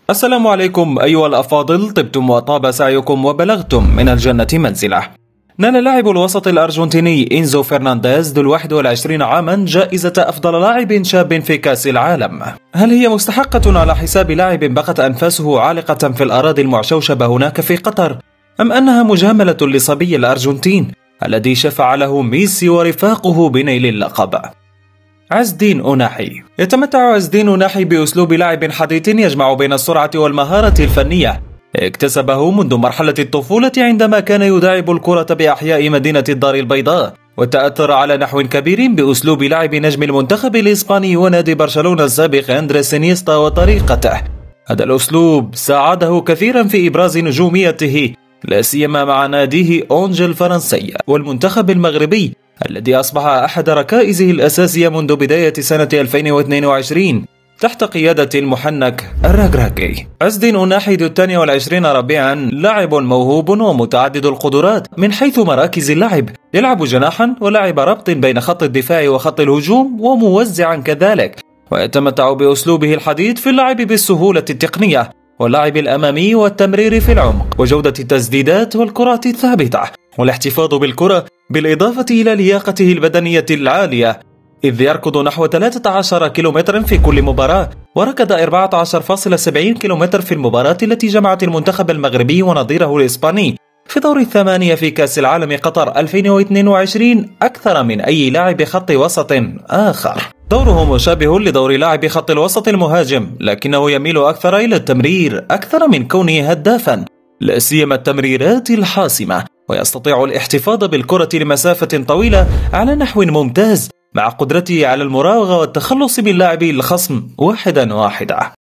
السلام عليكم أيها الأفاضل، طبتم وطاب سعيكم وبلغتم من الجنة منزلة. نال لاعب الوسط الأرجنتيني إنزو فرنانديز ذو 21 عاما جائزة أفضل لاعب شاب في كأس العالم. هل هي مستحقة على حساب لاعب بقت أنفاسه عالقة في الأراضي المعشوشبة هناك في قطر، أم أنها مجاملة لصبي الأرجنتين الذي شفع له ميسي ورفاقه بنيل اللقب؟ عز الدين أوناحي. يتمتع عز الدين أوناحي بأسلوب لاعب حديث يجمع بين السرعة والمهارة الفنية، اكتسبه منذ مرحلة الطفولة عندما كان يداعب الكرة بأحياء مدينة الدار البيضاء، وتأثر على نحو كبير بأسلوب لعب نجم المنتخب الإسباني ونادي برشلونة السابق أندريس إنيستا وطريقته. هذا الأسلوب ساعده كثيرا في إبراز نجوميته، لا سيما مع ناديه أونجل الفرنسي والمنتخب المغربي الذي أصبح أحد ركائزه الأساسية منذ بداية سنة 2022 تحت قيادة المحنك الركراكي. عز الدين أوناحي ذو 22 ربيعا لاعب موهوب ومتعدد القدرات من حيث مراكز اللعب، يلعب جناحا ولاعب ربط بين خط الدفاع وخط الهجوم وموزعا كذلك، ويتمتع بأسلوبه الحديث في اللعب بالسهولة التقنية واللعب الأمامي والتمرير في العمق وجودة التسديدات والكرات الثابتة والاحتفاظ بالكرة، بالإضافة إلى لياقته البدنية العالية، إذ يركض نحو 13 كيلومترا في كل مباراة، وركض 14.70 كيلومتر في المباراة التي جمعت المنتخب المغربي ونظيره الإسباني في دور الثمانية في كأس العالم قطر 2022 أكثر من أي لاعب خط وسط آخر. دوره مشابه لدور لاعب خط الوسط المهاجم، لكنه يميل أكثر إلى التمرير أكثر من كونه هدافا، لا سيما التمريرات الحاسمة، ويستطيع الاحتفاظ بالكرة لمسافة طويلة على نحو ممتاز مع قدرته على المراوغة والتخلص من لاعبي الخصم واحدا واحدا.